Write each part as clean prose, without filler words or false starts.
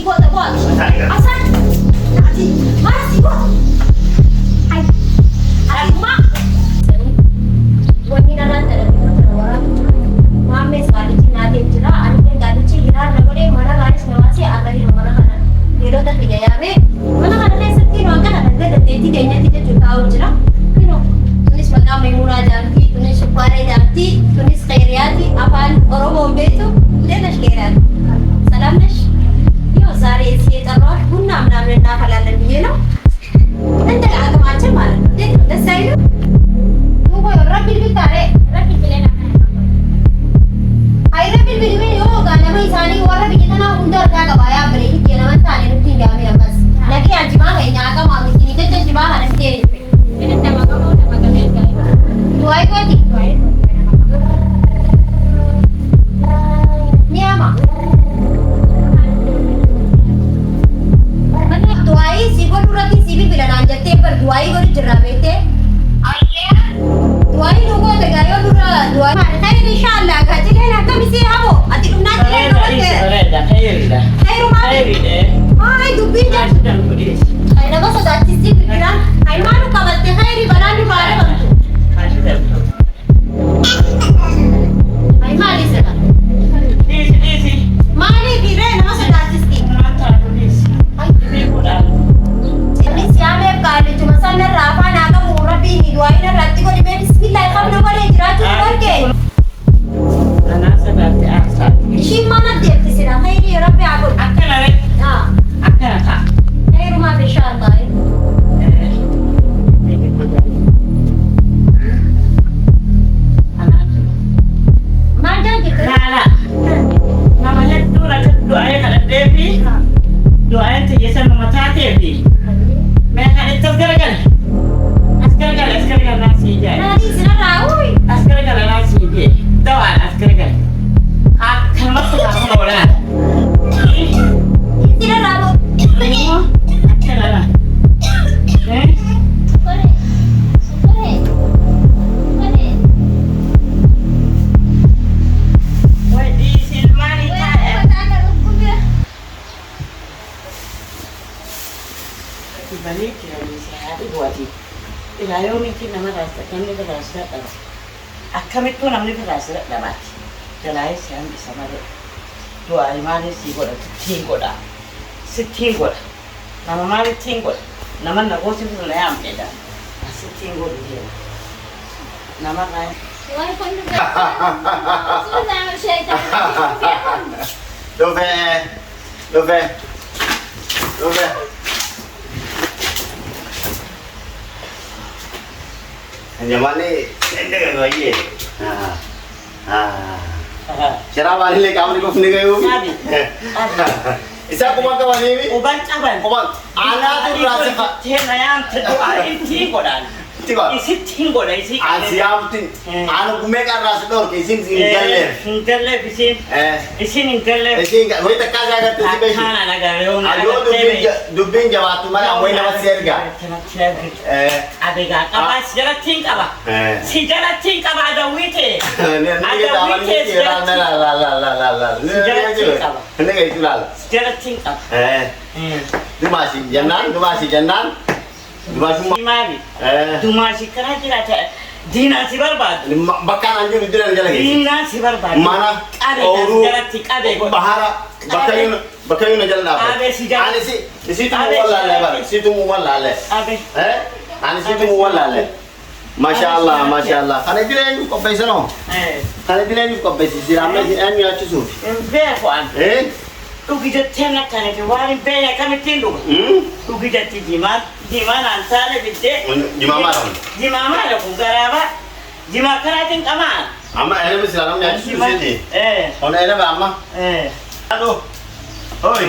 buat tak buat. Asal? Nanti. Mana si buat? Hai. Hai mak. Buat ni dah lantar lagi orang. Mame sekali cina dia anu kan gaduh cina nagore mana garis nawasi ada di mana kan. Hero tak tiga ya me. Mana kan ada sekali orang kan ada teti kayaknya tidak tahu cina. Kino. Tulis maqam Maimuna Janti, tulis Supare Janti, tulis Khairiyati, apaan Oromo betu, dia nas kairat. Salam nas. Yo sare isi teror, bunna namne na halalan dia no. Anda agak macam mana? Dia dah saya. Tunggu Rabbil bitare, Rabbil bilena. Ai Rabbil bilme yo gana mai sani wara bikitana undar ka gabaya bere ki na man sani ruti ga mi bas. Lagi ajma hai nya ka ma mi ni te jima hanan te. Ini tema kamu tema kami guys. Duai ko di. Ni ama. Mana duai si ko durati si bi bilan jate per duai ko jerabete. Ayya. Duai logo de gayo dura duai. Mana insyaallah gaji kan kami si abo. Ati lumna kile no ke. Khairu ma. Ai dubin jan. Ai na bas dati si pikiran. Ai manu kawalte khairi balani mare bantu. Ai mali sera. Disi. Mali dire na bas dati si. Ai ni bola. Ini siame kali cuma sana rafa naga mura bini duai na rati ko dibe bismillah kam na bare jiratu barke. Ana sabati ahsa. Ishi mana dia tisira khairi rabbi akul. Akala re. Ha. Akala ka. Khairu ma bi inshallah. Akkamittuu namni firaasa dhabaati. Jalaa isaan bisa malee. Du'a maali si godha sittiin godha. Sittiin godha. Nama maali sittiin godha. Nama nagooti sun yaa ammeedha. Sittiin godhu jechuudha. Nama kaa. Wai kon nu. Sudah syaitan. Dove. Nyamane ende kan lagi. Cara balik le kamu ni kau ni kau. Isa kumang kawan ni. Uban. Anak tu rasa ka. Ayam terdoa ini kodan. Isi tinggal isi. Siap tu. Anak kumek rasa tu kisim single. Single bisin. Isi single. Isi woi tak jaga tu si besi. Kana naga yo. Ayo dubing jawab tu mana woi nama serga. Abega kapas jalan tinggal apa? Si jalan tinggal ada wite. Ada wite la. Ini kayak itu lah. Jalan tinggal. Tu masih janan. Mali. Dumasi kerana tidak ada dina si berbad. Bahkan anjing itu yang jalan. Dina si berbad. Mana? Ada jalan tik ada. Bahara. Bahkan jalan apa? Ada si jalan. Ani si di situ muwalla lebar. Situ muwalla le. Ada. Ani situ muwalla le. Masya Allah. Karena dia yang kau pesa no. Karena dia yang kau pesa. Si ramai si anu yang cusu. Berkuan. Tu kita tena kan itu wali banyak kami tindu. Tu kita Jima antara bitte. Jima mana? Jima mana pun karaba. Jima keratin kaman. Ama ini mesti dalam yang cusu sini. Ono ini apa ama? Aduh. Oi.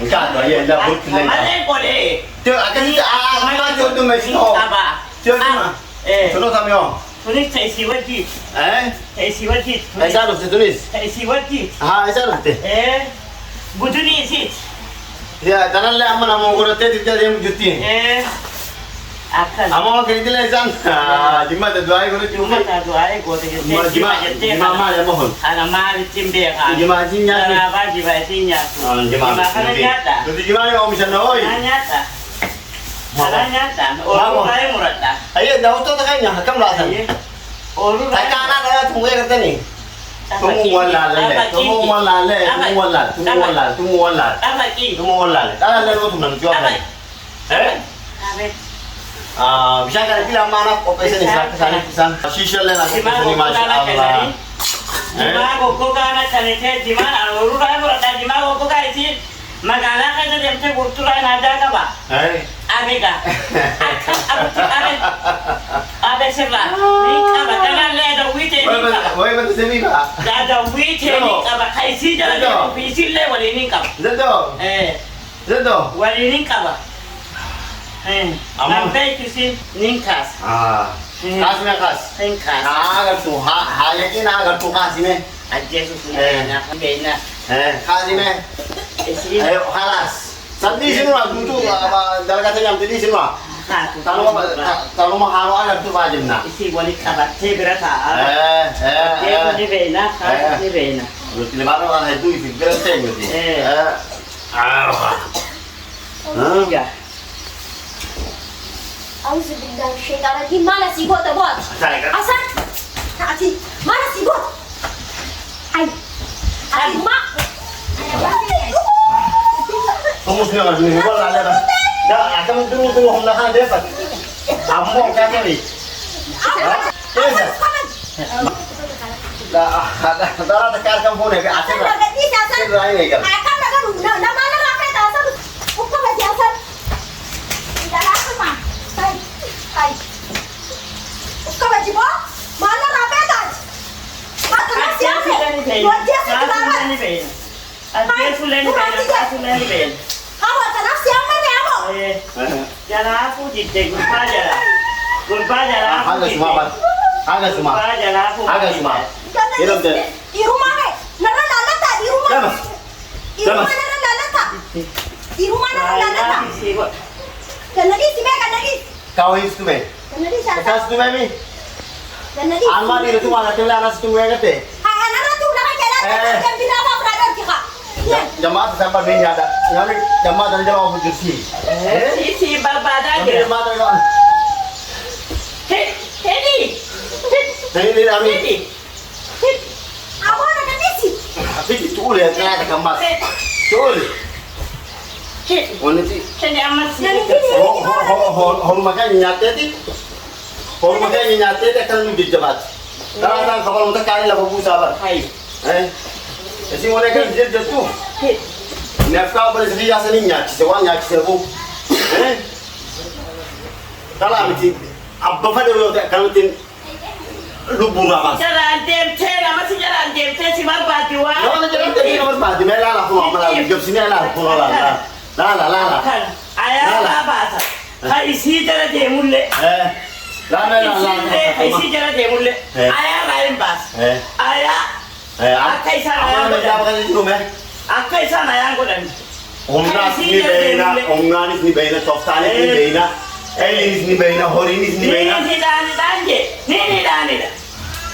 Enggak, ya dah buat lagi. Mana boleh? Tu akan kita tu mesti no. Suruh kami oh. Tulis isi wajib. Isi wajib. Aisyah harus ditulis. Isi wajib. Aisyah harus deh. Buduni isi. Ya, tanah le aman amu guru teh tidak yang juti. Akkan. Amma kan dilen san. Jima da duai ko tu. Cuma tak doa ego tu je. Jima ma ya mohon. Anak mahal timbe kan. Jima jinya. Anak baju bajinya tu. Jima kan nyata. Tu jima ni om sana oi. Nyata. Anak nyata. Orang lain murad dah. Ayo dah utuh tak kayaknya hakam lah san. Orang Tak kana dah tunggu kata ni. Tunggu wala le. Tunggu wala le. Tunggu wala. Tunggu wala. Tunggu wala. Apa lagi? Tunggu wala. Dah le tu nang jawab. Eh? Apa? Bisa kan bilang mana operasi ni sana pesan. Shisha le nak pesan ni masya-Allah. Jima koko kana chane the jima orang lain murad dah jima koko kai si. Magala ka je demte gurtura na da ka ba. Abega. Abe sebla. Ni ka ba kana le da wite ni ka. Woi betul sini ba. Da wite ni ka ba kai si jala da bisi le wali ni ka. Zedo. Zedo. Wali ni ka ba. Nampai kisin ningkas. Kas me kas. Ningkas. Agar tu yakin agar tu kas ini. Aja susahnya bena. Kas ini. Isi. Ayo halas. Sandi sini lah tu apa dalam kata yang tadi sini lah. Kalau mau halu agar tu wajib nak. Isi wali kabat te berata. Dia ni bena, kas ni bena. Berarti lebaran orang itu berarti berarti. Ya. أعوذ بالله من الشيطان الرجيم ما لا سيبوت أبوت أصلا أتي ما لا سيبوت أي ما Kamu sini orang ni buat lah lepas. Dah, akan tunggu hom dah ada apa? Amok kata ni. Dah, dah tekan kamu phone ni. Asyik lah. Asyik lah ini kan. Akan nak nama nama apa itu asal? Ukam aja asal. Tidak apa mah. Hai. Ukam aja boh. Mana apa itu? Mana siapa? Dua dia sekarang. Aja sulen bena, sulen bena. Kamu tanah siapa ni kamu? Jala aku jite gurpa jala. Gurpa jala. Agak semua apa? Agak semua. Gurpa jala aku. Agak semua. Hidup deh. Di rumah ni. Nara lala tak di rumah. Dah mas. Di rumah nara lala tak. Di rumah nara lala tak. Kan lagi si Mega lagi. Kau ini tu me. Kan lagi siapa? Kau tu me ni. Kan lagi. Almar itu tu mana? Kau anak tu me kata. Anak tu nak jalan. Kan bila apa berada kita. Jamaah sampai ni ada. Yang ni jamaah dari jalan apa kursi. Si barbada Yang je. jamaah dari mana? Hedi. Dari kami. Hedi. Awak nak kisi. Tapi itu boleh kena tak kemas. Boleh. Hedi. Mana tu? Hedi amat si. Hol makan nyate ti. Hol makan nyate ti akan lebih cepat. Kalau tak kapal untuk kali lah babu sabar. Hai. Jadi mulai kan dia jatuh. Hedi. Nafkah boleh sedia seninya. Sewan yang sebu. Kalau mesti abang pada orang tak kalau tin lubung apa? Jalan demte, masih jalan demte si barbadi wa. Jangan jalan tadi nomor badi. Mela lah pun malah hidup sini lah pun lah. Lah. Ayah apa? Hai isi jalan demulle. Lah. Isi jalan demulle. Ayah lain bas. Ayah. Akai sana. Apa macam apa itu meh? Akai sana yang kodan. Omnas ni bena, toftani ni bena, elis ni bena, horinis ni bena. Ni dani.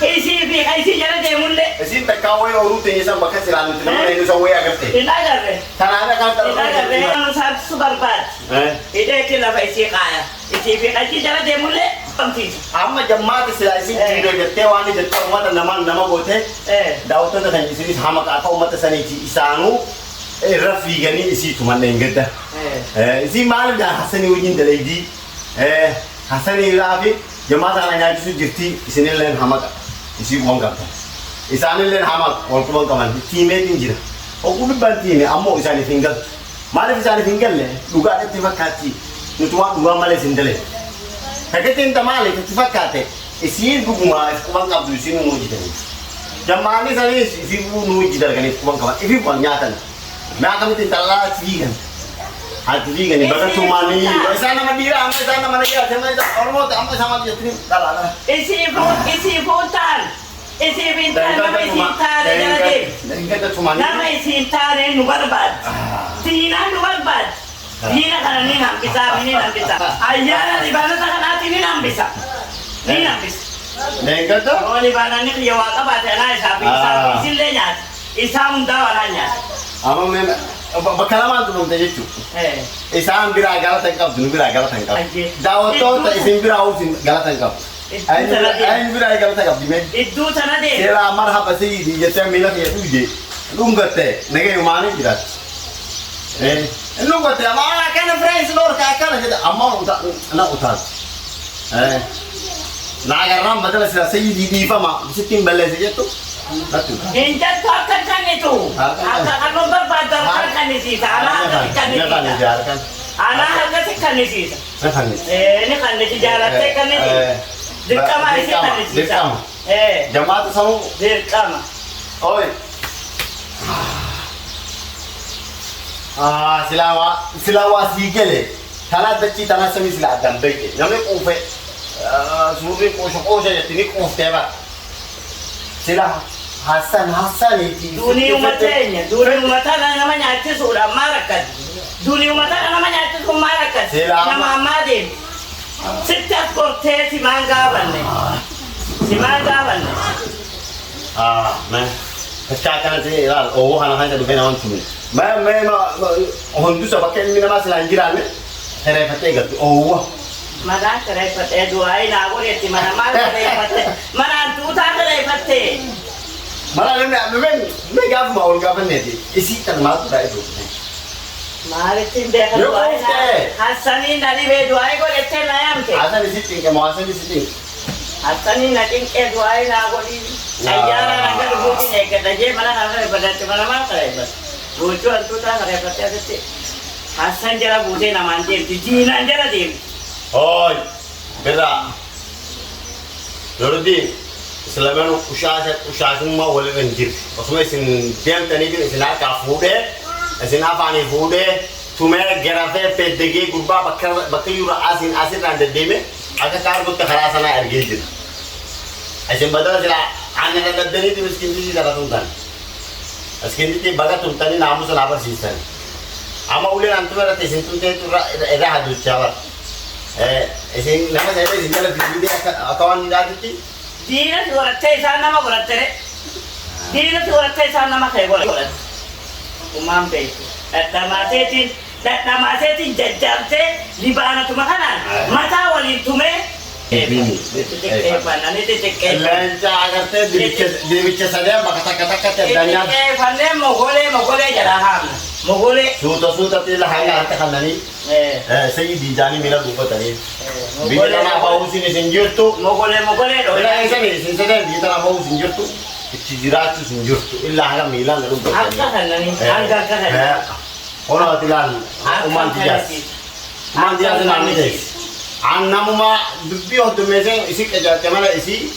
Isi jalan demulle. Esin tak kau yang urut ni sampai ke selalu tu, nama ini semua yang kerja. Tidak ada. Tanah ada kan Tidak ada. Yang satu super bad. Itu kita isi kaya. Isi jalan demulle. Penting. Amma jemaah sila isi jido jete wani jete umat nama bote. Dautan tu kan isi sama kata umat sani isanu. Rafi gani isi tu mana ingketa. Isi malu dah Hasani ujin terlegi. Hasani Rafi jemaah tanah isi jirti isi ni lain hamak isi uang kata. Isani lain hamak orang tu kaman time tinggi. Aku ni banti ni ammo isani tinggal. Malah isani tinggal le. Luka ada tiba kaki. Nutuan dua malah sindele. Hakitin tamale tiba kate. Isi guguma uang kata isi nu muji tadi. Jemaah ni sani isi nu muji tadi kan uang kaman. Ibu nyata. मैं कभी तीन तल्ला चीज़ है हाँ चीज़ है नहीं बड़ा चुमानी ऐसा ना मदीरा हम ऐसा ना मने क्या समझ जा और वो हम ऐसा मत जितनी डाला ना isi votan nama isi tar jadi इनके तो चुमानी nama isi tar nubar bad tina nubar bad Dina kana ni nambisa, ni nambisa. Ayana di bana ta kana ni nambisa. Ni nambisa. Nenggata? Oh di bana ni ya wa ka ba ta na sabi sabi sille nya. Isam dawa nya. Ama me bakalaman tu mumta jechu. Isam bira galata kap dunu bira galata kap. Dawo to ta isim bira usin galata kap. Ain bira galata kap dime. Iddu sana de. Sera marhaba sayyidi jeta mila ke tuje. Lungate nege umani kirat. Lungate ama kana friends lor ka kana jeta amma uta na uta. Nagaram badal sira sayyidi di fama sitin balle jetu. Injat kan kan itu. Akan nomor badal kan isi. Anak kan isi. Anak harga kan isi. Ini kan isi jalan kan isi. Dirkam isi kan isi. Dirkam. Jamaat sama. Dirkam. Oi. Silawa sigele. Tanah beci tanah semi sila adam beke. Namanya kufe. Suri kosho ya tini kufe ba. Sila Hasan itu. Dunia umatnya namanya itu sudah marakat. Dunia umatnya namanya itu sudah marakat. Nama Ahmadin. Setiap korte si manggaban nih. Si manggaban nih. Man. Kecakaran sih lah. Oh, anak-anak itu benar benar. मैं होंदु सबके मिना मास लांजिरा में तेरे पते गत ओ मना करे पते दुआई नागो रेती मना मार करे पते मना तू था करे पते मना मैं गाफ माउल गाफ ने थी इसी तरह मार दाई दो मारे तीन देखो दुआई ना हसनी नदी वे दुआई को लेते नया हमसे हसन इसी तीन के मौसम इसी तीन हसनी नदी के दुआई नागो दी अयारा नगर बुकी ने के दजे मना नगर बदते मना मार करे बस Bocor tu tak repot ya tu. Hasan jara bude nama anjir, jinan jara dia. Oh, beda. Lalu di selama usaha semua boleh anjir. Maksudnya sin tiang tani tu sin apa fude, sin apa ni fude. Tumera gerate pedegi gurba bakal yura asin rande deme. Agak kar buat kerasana ergejir. Asin badal jela ane nak deni tu miskin tu jara tuntan. Askin itu baga tuntani namu selabar sisan. Ama ulen antum ada tesin tunte itu era hadu cawat. Esin nama saya itu jala video akawan tidak itu. Dia tu orang cai nama bolat tere. Dia tu orang cai nama saya bolat. Umam pe. Datang masetin jajam te libana tu makanan. Mata wali tume. Ini. Nanti cek. Lancar agar te dibicara saja kata-kata danya. Pandai mogole jarahan. Mogole. Suta tilah hanya kata nani. Saya di jani mila buka tadi. Bila nak bau sini sinjur tu. Mogole. Bila yang sini sinjur bila nak bau sinjur tu. Cijirat tu sinjur tu. Ilah hanya mila lalu buka tadi. Angkat nani. Angkat. Orang tilan. Uman dia nani deh. Anamu ma dubbi hotu mesen isi kerja kemana isi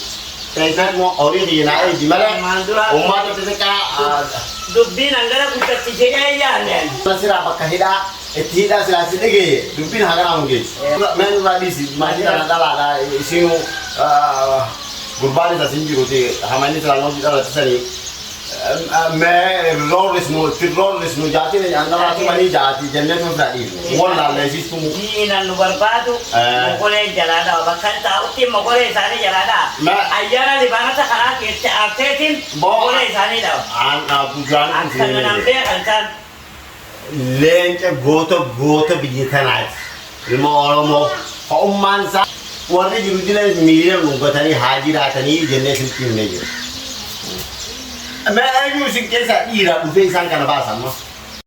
present mo ori di na di mana umma tu teka dubbi nanggara putar tiga ya nen nasira bakahida etida sila sidege dubbi hagara mungi men radi si madi na dala isi gurbani sa sinjiro te hamani sala no dala tsani मैं रोड जाती नहीं अंदर आती मनी जाती जन्नत में जाती वो लाल है जिस तुम ये ना नुबर पादु मोगले जलादा बखन ताउती मोगले सारे जलादा अय्यारा लिबाना से खरा के आते दिन मोगले सारे दाव बुजान अंतर नंबे अंतर लेंच गोतो बिजितना ilmu orang kauman sa warna jurujulan miliar mungkin haji ratani jenis itu ni je. मैं आयु सिंह के साथ ईरा उसे इंसान का नवासा मस्त